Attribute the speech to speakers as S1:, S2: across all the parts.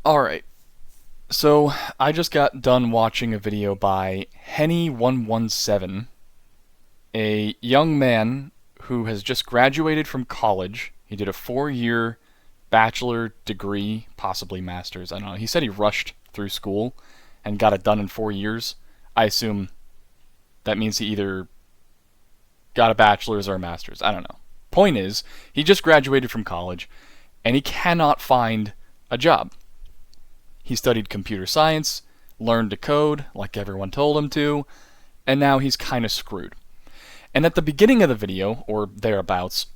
S1: Alright, so I just got done watching a video by henny117, a young man who has just graduated from college. He did a 4 year bachelor degree, possibly master's. I don't know. He said he rushed through school and got it done in 4 years. I assume that means he either got a bachelor's or a master's. I don't know. Point is, he just graduated from college and he cannot find a job. He studied computer science, learned to code like everyone told him to, and now he's kind of screwed. And at the beginning of the video, or thereabouts,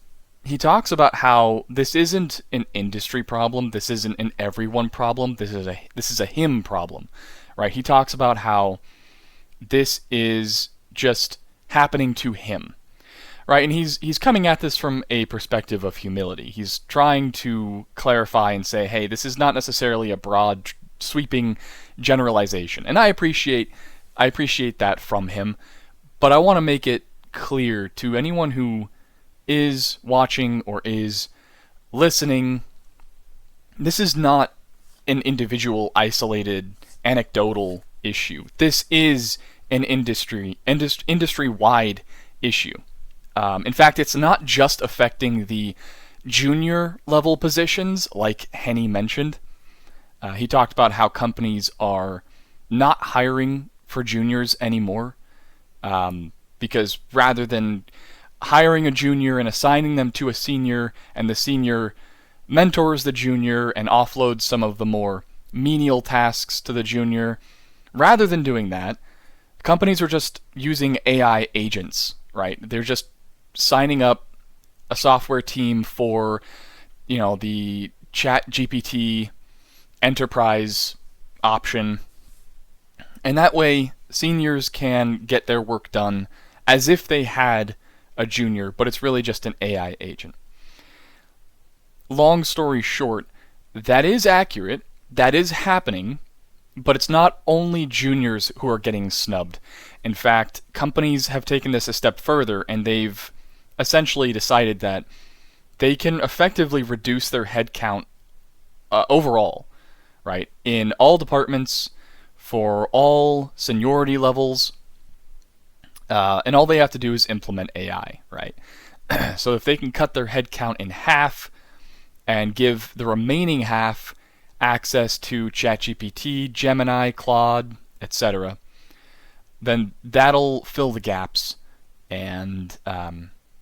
S1: he talks about how this isn't an industry problem, this isn't an everyone problem, this is a him problem, right? He talks about how this is just happening to him, right? And he's coming at this from a perspective of humility. He's trying to clarify and say, hey, this is not necessarily a broad, sweeping generalization, and I appreciate that from him, but I want to make it clear to anyone who is watching or is listening, this is not an individual, isolated, anecdotal issue. This is an industry-wide issue. In fact, it's not just affecting the junior level positions, like Henny mentioned. He talked about how companies are not hiring for juniors anymore, because rather than hiring a junior and assigning them to a senior, and the senior mentors the junior and offloads some of the more menial tasks to the junior, rather than doing that, companies are just using AI agents, right? They're just signing up a software team for, the Chat GPT enterprise option, and that way seniors can get their work done as if they had a junior, but it's really just an AI agent. Long story short, that is accurate, that is happening, but it's not only juniors who are getting snubbed. In fact, companies have taken this a step further, and they've essentially decided that they can effectively reduce their headcount overall, right? In all departments, for all seniority levels, and all they have to do is implement AI, right? So if they can cut their headcount in half and give the remaining half access to ChatGPT, Gemini, Claude, etc., then that'll fill the gaps. And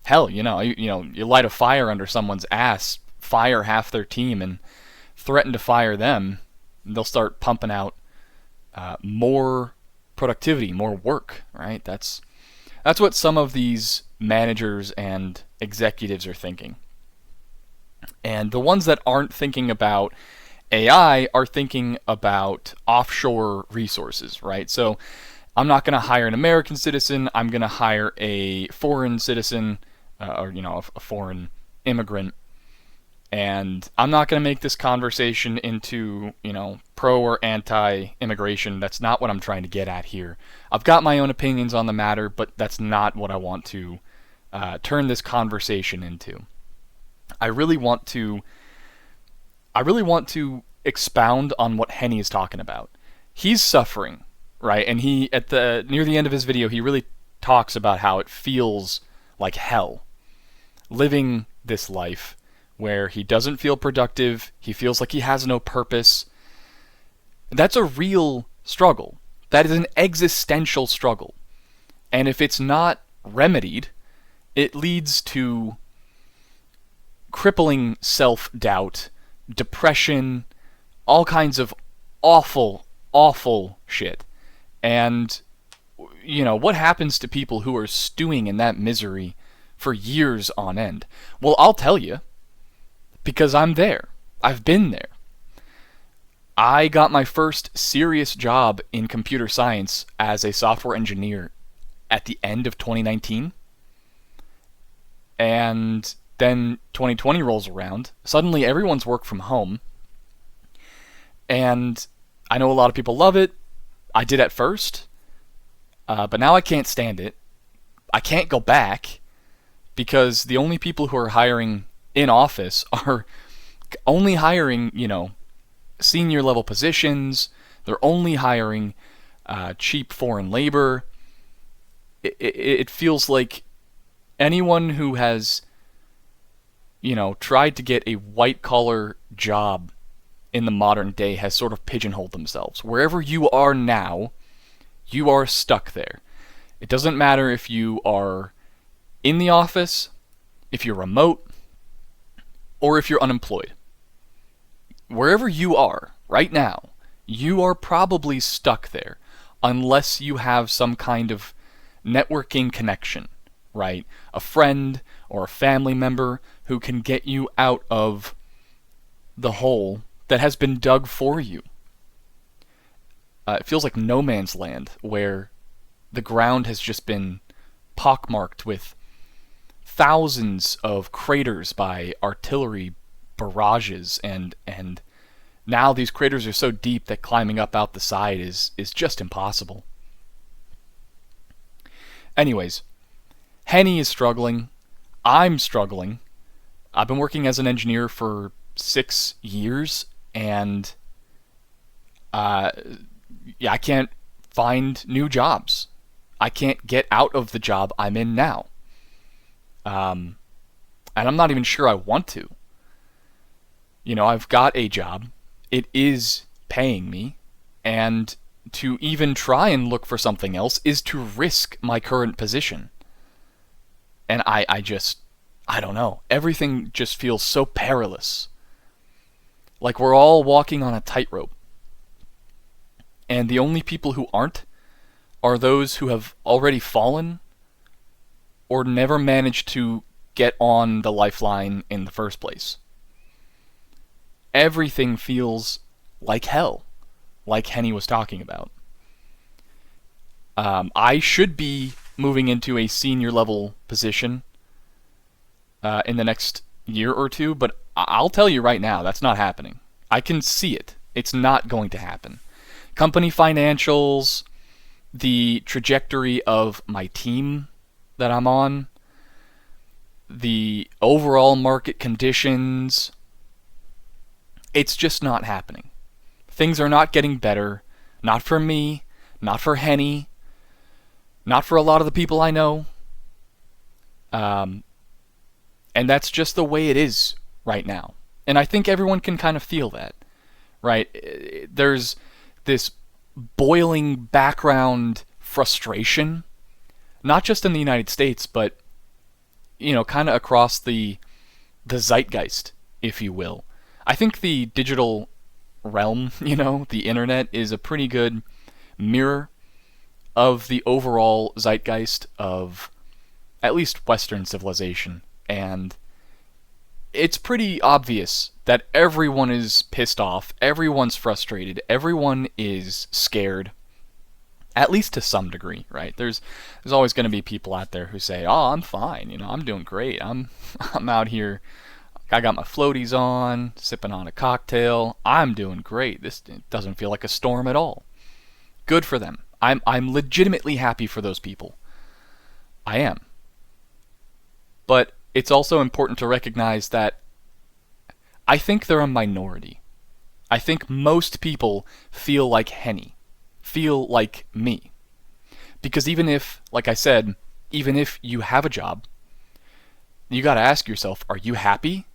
S1: hell, you light a fire under someone's ass, fire half their team, and threaten to fire them, they'll start pumping out more productivity, more work, right? That's what some of these managers and executives are thinking. And the ones that aren't thinking about AI are thinking about offshore resources, right? So I'm not going to hire an American citizen, I'm going to hire a foreign citizen, or a foreign immigrant. And I'm not going to make this conversation into, pro or anti-immigration. That's not what I'm trying to get at here. I've got my own opinions on the matter, but that's not what I want to turn this conversation into. I really want to expound on what Henny is talking about. He's suffering, right? And he, near the end of his video, he really talks about how it feels like hell living this life where he doesn't feel productive, he feels like he has no purpose. That's a real struggle. That is an existential struggle. And if it's not remedied, it leads to crippling self-doubt, depression, all kinds of awful, awful shit. And, what happens to people who are stewing in that misery for years on end? Well, I'll tell you, because I'm there. I've been there. I got my first serious job in computer science as a software engineer at the end of 2019. And then 2020 rolls around. Suddenly everyone's work from home. And I know a lot of people love it. I did at first. But now I can't stand it. I can't go back because the only people who are hiring in office are only hiring, senior level positions. They're only hiring cheap foreign labor. It feels like anyone who has, tried to get a white collar job in the modern day has sort of pigeonholed themselves. Wherever you are now, you are stuck there. It doesn't matter if you are in the office, if you're remote, or if you're unemployed. Wherever you are right now, you are probably stuck there unless you have some kind of networking connection, right? A friend or a family member who can get you out of the hole that has been dug for you. It feels like no man's land where the ground has just been pockmarked with thousands of craters by artillery barrages, and now these craters are so deep that climbing up out the side is just impossible. Anyways, Henny is struggling. I'm struggling. I've been working as an engineer for 6 years, and I can't find new jobs. I can't get out of the job I'm in now. And I'm not even sure I want to. I've got a job. It is paying me. And to even try and look for something else is to risk my current position. And I don't know. Everything just feels so perilous. Like we're all walking on a tightrope. And the only people who aren't are those who have already fallen or never managed to get on the lifeline in the first place. Everything feels like hell, like Henny was talking about. I should be moving into a senior level position in the next year or two, but I'll tell you right now, that's not happening. I can see it. It's not going to happen. Company financials, the trajectory of my team that I'm on, the overall market conditions, it's just not happening. Things are not getting better. Not for me, not for Henny, not for a lot of the people I know. And that's just the way it is right now. And I think everyone can kind of feel that, right? There's this boiling background frustration, not just in the United States, but kind of across the zeitgeist, if you will. I think the digital realm, the internet, is a pretty good mirror of the overall zeitgeist of at least Western civilization. And it's pretty obvious that everyone is pissed off, everyone's frustrated, everyone is scared, at least to some degree, right? There's always going to be people out there who say, "Oh, I'm fine, I'm doing great. I'm out here, I got my floaties on, sipping on a cocktail. I'm doing great. This doesn't feel like a storm at all." Good for them. I'm legitimately happy for those people. I am. But it's also important to recognize that I think they're a minority. I think most people feel like Henny, feel like me. Because even if, like I said, even if you have a job, you gotta ask yourself, are you happy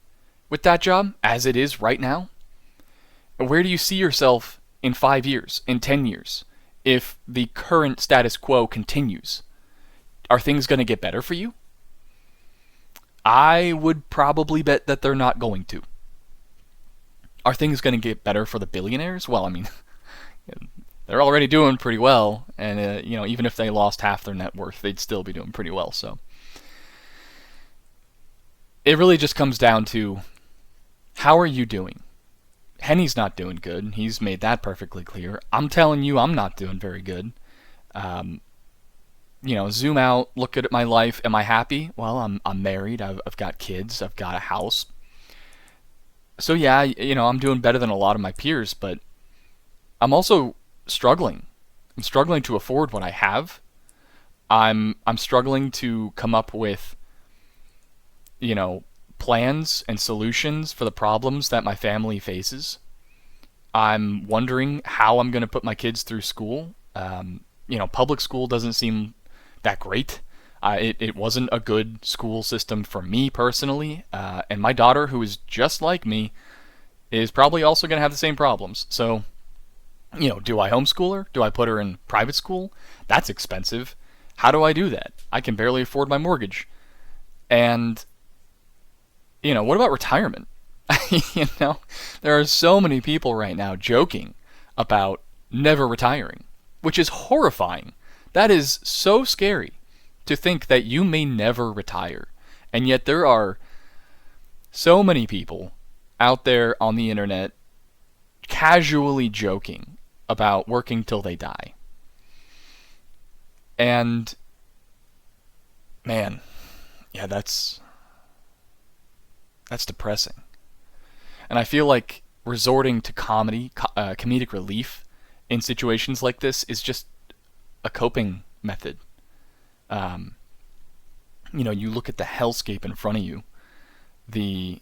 S1: with that job as it is right now? Where do you see yourself in 5 years, in 10 years, if the current status quo continues? Are things gonna get better for you? I would probably bet that they're not going to. Are things going to get better for the billionaires? Well, I mean, they're already doing pretty well, and even if they lost half their net worth, they'd still be doing pretty well. So it really just comes down to, how are you doing? Henny's not doing good. He's made that perfectly clear. I'm telling you, I'm not doing very good. Zoom out, look at my life. Am I happy? Well, I'm married. I've got kids. I've got a house. So yeah, I'm doing better than a lot of my peers, but I'm also struggling. I'm struggling to afford what I have. I'm struggling to come up with, plans and solutions for the problems that my family faces. I'm wondering how I'm going to put my kids through school. Public school doesn't seem that great. It wasn't a good school system for me personally, and my daughter, who is just like me, is probably also going to have the same problems. So, do I homeschool her? Do I put her in private school? That's expensive. How do I do that? I can barely afford my mortgage. And, what about retirement? you know, there are so many people right now joking about never retiring, which is horrifying. That is so scary to think that you may never retire. And yet there are so many people out there on the internet casually joking about working till they die. And man, yeah, that's depressing. And I feel like resorting to comedic relief in situations like this is just a coping method. You look at the hellscape in front of you, the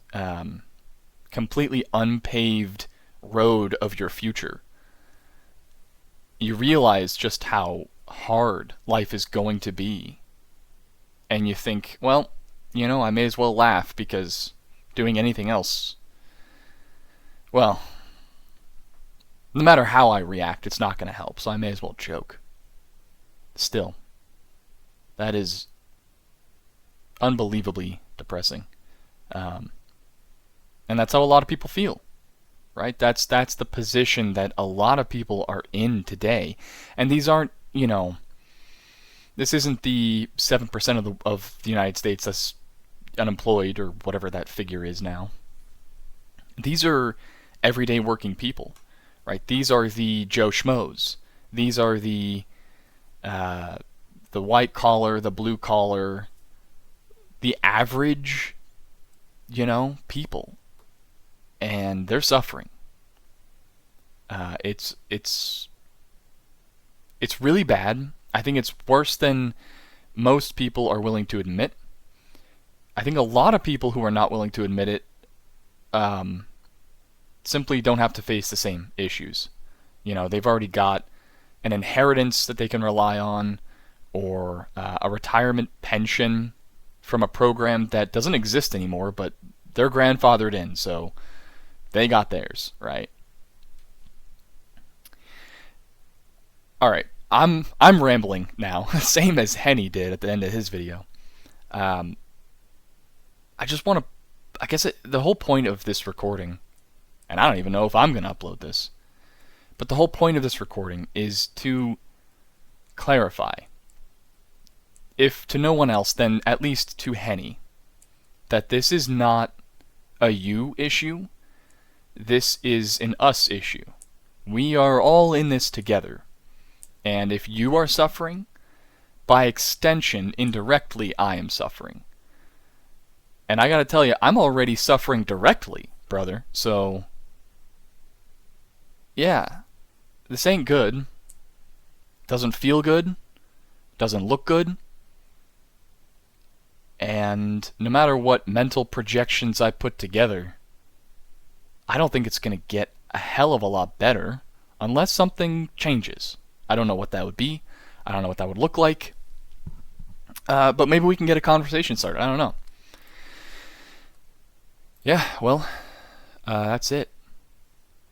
S1: completely unpaved road of your future. You realize just how hard life is going to be. And you think, well, I may as well laugh because doing anything else, well, no matter how I react, it's not going to help, so I may as well joke. Still, that is unbelievably depressing. And that's how a lot of people feel, right? That's the position that a lot of people are in today. And these aren't, this isn't the 7% of the United States that's unemployed or whatever that figure is now. These are everyday working people, right? These are the Joe Schmoes. These are the white collar, the blue collar, the average, people, and they're suffering. It's really bad. I think it's worse than most people are willing to admit. I think a lot of people who are not willing to admit it simply don't have to face the same issues. They've already got an inheritance that they can rely on, or a retirement pension from a program that doesn't exist anymore, but they're grandfathered in, so they got theirs, right? All right, I'm rambling now, same as Henny did at the end of his video. I just want to, the whole point of this recording, and I don't even know if I'm going to upload this, but the whole point of this recording is to clarify, if to no one else, then at least to Henny, that this is not a you issue, this is an us issue. We are all in this together. And if you are suffering, by extension, indirectly, I am suffering. And I gotta tell you, I'm already suffering directly, brother. So, yeah, this ain't good. Doesn't feel good. Doesn't look good. And no matter what mental projections I put together, I don't think it's gonna get a hell of a lot better unless something changes. I don't know what that would be. I don't know what that would look like. But maybe we can get a conversation started. I don't know. Yeah, well, that's it.